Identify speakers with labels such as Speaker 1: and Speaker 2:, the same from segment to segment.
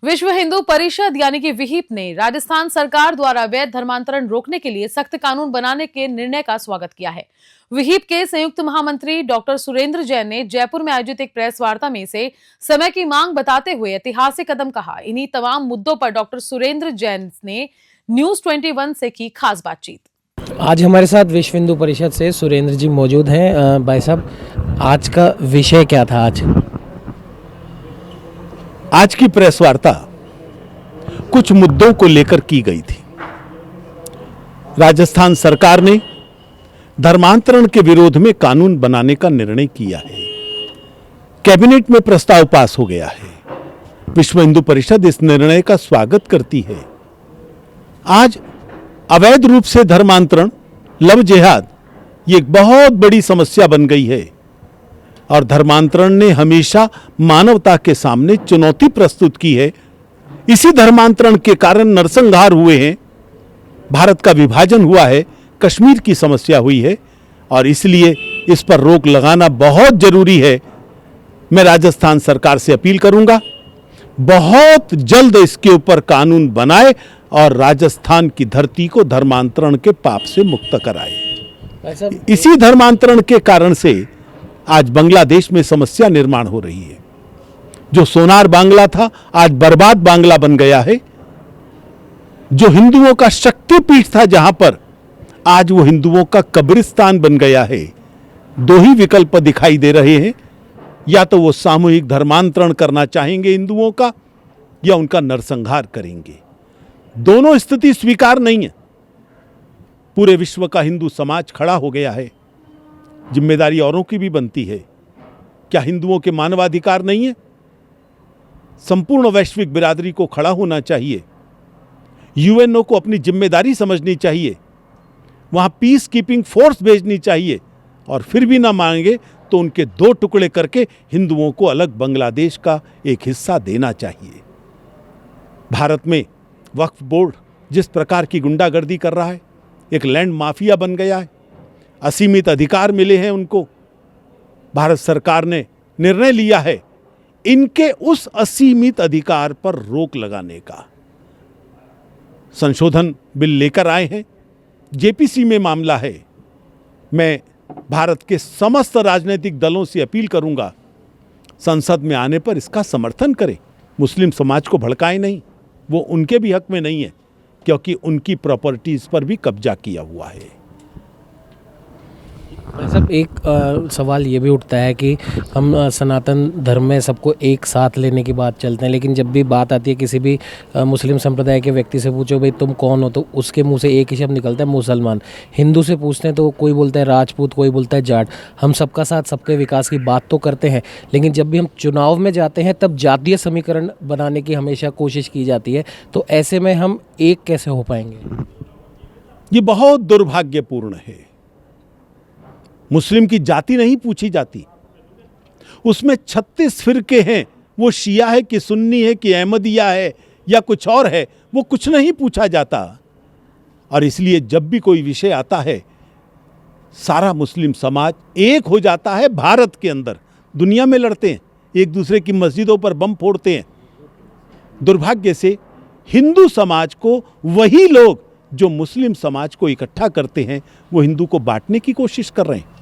Speaker 1: विश्व हिंदू परिषद यानी कि विहिप ने राजस्थान सरकार द्वारा अवैध धर्मांतरण रोकने के लिए सख्त कानून बनाने के निर्णय का स्वागत किया है। विहिप के संयुक्त महामंत्री डॉक्टर सुरेंद्र जैन ने जयपुर में आयोजित एक प्रेस वार्ता में इसे समय की मांग बताते हुए ऐतिहासिक कदम कहा। इन्हीं तमाम मुद्दों पर डॉक्टर सुरेंद्र जैन ने न्यूज 21 से की खास बातचीत।
Speaker 2: आज हमारे साथ विश्व हिंदू परिषद से सुरेंद्र जी मौजूद हैं। भाई साहब, आज का विषय क्या था?
Speaker 3: आज की प्रेस वार्ता कुछ मुद्दों को लेकर की गई थी। राजस्थान सरकार ने धर्मांतरण के विरोध में कानून बनाने का निर्णय किया है। कैबिनेट में प्रस्ताव पास हो गया है। विश्व हिंदू परिषद इस निर्णय का स्वागत करती है। आज अवैध रूप से धर्मांतरण, लव जिहाद, ये एक बहुत बड़ी समस्या बन गई है और धर्मांतरण ने हमेशा मानवता के सामने चुनौती प्रस्तुत की है। इसी धर्मांतरण के कारण नरसंहार हुए हैं, भारत का विभाजन हुआ है, कश्मीर की समस्या हुई है और इसलिए इस पर रोक लगाना बहुत जरूरी है। मैं राजस्थान सरकार से अपील करूंगा, बहुत जल्द इसके ऊपर कानून बनाए और राजस्थान की धरती को धर्मांतरण के पाप से मुक्त कराए। इसी धर्मांतरण के कारण से आज बांग्लादेश में समस्या निर्माण हो रही है। जो सोनार बांग्ला था आज बर्बाद बांग्ला बन गया है। जो हिंदुओं का शक्तिपीठ था जहां पर, आज वो हिंदुओं का कब्रिस्तान बन गया है। दो ही विकल्प दिखाई दे रहे हैं, या तो वो सामूहिक धर्मांतरण करना चाहेंगे हिंदुओं का, या उनका नरसंहार करेंगे। दोनों स्थिति स्वीकार नहीं है। पूरे विश्व का हिंदू समाज खड़ा हो गया है। जिम्मेदारी औरों की भी बनती है। क्या हिंदुओं के मानवाधिकार नहीं है? संपूर्ण वैश्विक बिरादरी को खड़ा होना चाहिए। यूएनओ को अपनी जिम्मेदारी समझनी चाहिए। वहां पीस कीपिंग फोर्स भेजनी चाहिए और फिर भी ना मांगे तो उनके दो टुकड़े करके हिंदुओं को अलग बांग्लादेश का एक हिस्सा देना चाहिए। भारत में वक्फ बोर्ड जिस प्रकार की गुंडागर्दी कर रहा है, एक लैंड माफिया बन गया है। असीमित अधिकार मिले हैं उनको। भारत सरकार ने निर्णय लिया है इनके उस असीमित अधिकार पर रोक लगाने का। संशोधन बिल लेकर आए हैं, जेपीसी में मामला है। मैं भारत के समस्त राजनीतिक दलों से अपील करूंगा, संसद में आने पर इसका समर्थन करें। मुस्लिम समाज को भड़काएं नहीं, वो उनके भी हक में नहीं है, क्योंकि उनकी प्रॉपर्टीज पर भी कब्जा किया हुआ है।
Speaker 2: सब एक सवाल ये भी उठता है कि हम सनातन धर्म में सबको एक साथ लेने की बात चलते हैं, लेकिन जब भी बात आती है किसी भी मुस्लिम संप्रदाय के व्यक्ति से पूछो भाई तुम कौन हो, तो उसके मुंह से एक ही शब्द निकलता है मुसलमान। हिंदू से पूछते हैं तो कोई बोलता है राजपूत, कोई बोलता है जाट। हम सबका साथ सबके विकास की बात तो करते हैं, लेकिन जब भी हम चुनाव में जाते हैं तब जातीय समीकरण बनाने की हमेशा कोशिश की जाती है। तो ऐसे में हम एक कैसे हो पाएंगे?
Speaker 3: ये बहुत दुर्भाग्यपूर्ण है। मुस्लिम की जाति नहीं पूछी जाती। उसमें 36 फिरके हैं। वो शिया है कि सुन्नी है कि अहमदिया है या कुछ और है, वो कुछ नहीं पूछा जाता। और इसलिए जब भी कोई विषय आता है, सारा मुस्लिम समाज एक हो जाता है। भारत के अंदर, दुनिया में लड़ते हैं, एक दूसरे की मस्जिदों पर बम फोड़ते हैं। दुर्भाग्य से हिंदू समाज को वही लोग जो मुस्लिम समाज को इकट्ठा करते हैं, वो हिंदू को बांटने की कोशिश कर रहे हैं।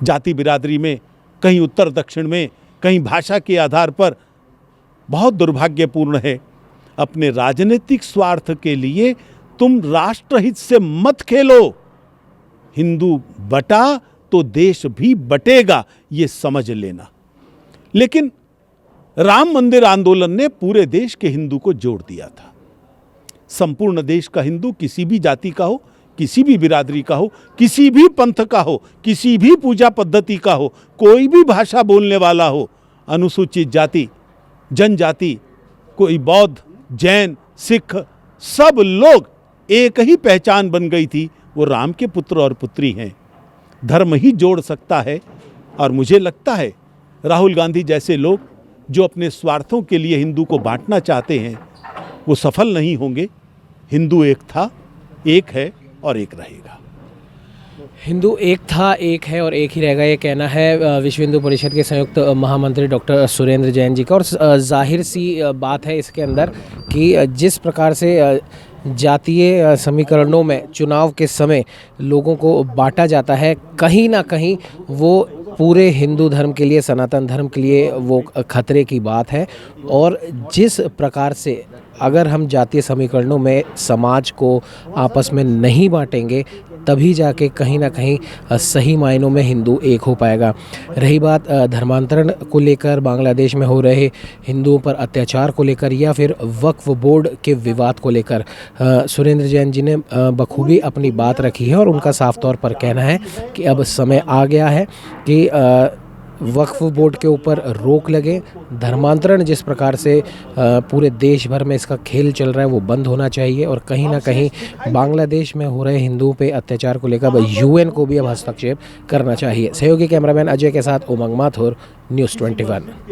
Speaker 3: जाति बिरादरी में, कहीं उत्तर दक्षिण में, कहीं भाषा के आधार पर। बहुत दुर्भाग्यपूर्ण है। अपने राजनीतिक स्वार्थ के लिए तुम राष्ट्रहित से मत खेलो। हिंदू बटा तो देश भी बटेगा, ये समझ लेना। लेकिन राम मंदिर आंदोलन ने पूरे देश के हिंदू को जोड़ दिया था। संपूर्ण देश का हिंदू, किसी भी जाति का हो, किसी भी बिरादरी का हो, किसी भी पंथ का हो, किसी भी पूजा पद्धति का हो, कोई भी भाषा बोलने वाला हो, अनुसूचित जाति, जनजाति, कोई बौद्ध, जैन, सिख, सब लोग एक ही पहचान बन गई थी, वो राम के पुत्र और पुत्री हैं। धर्म ही जोड़ सकता है। और मुझे लगता है राहुल गांधी जैसे लोग जो अपने स्वार्थों के लिए हिंदू को बांटना चाहते हैं, वो सफल नहीं होंगे। हिंदू एक था, एक है और एक रहेगा।
Speaker 2: हिंदू एक था, एक है और एक ही रहेगा, ये कहना है विश्व हिंदू परिषद के संयुक्त महामंत्री डॉक्टर सुरेंद्र जैन जी का। और जाहिर सी बात है इसके अंदर कि जिस प्रकार से जातीय समीकरणों में चुनाव के समय लोगों को बांटा जाता है, कहीं ना कहीं वो पूरे हिंदू धर्म के लिए, सनातन धर्म के लिए वो खतरे की बात है। और जिस प्रकार से अगर हम जातीय समीकरणों में समाज को आपस में नहीं बांटेंगे, तभी जाके कहीं ना कहीं सही मायनों में हिंदू एक हो पाएगा। रही बात धर्मांतरण को लेकर, बांग्लादेश में हो रहे हिंदुओं पर अत्याचार को लेकर, या फिर वक्फ बोर्ड के विवाद को लेकर, सुरेंद्र जैन जी ने बखूबी अपनी बात रखी है। और उनका साफ तौर पर कहना है कि अब समय आ गया है कि वक्फ बोर्ड के ऊपर रोक लगे। धर्मांतरण जिस प्रकार से पूरे देश भर में इसका खेल चल रहा है वो बंद होना चाहिए। और कहीं ना कहीं बांग्लादेश में हो रहे हिंदुओं पे अत्याचार को लेकर यूएन को भी अब हस्तक्षेप करना चाहिए। सहयोगी कैमरामैन अजय के साथ उमंग माथुर, न्यूज़ 21।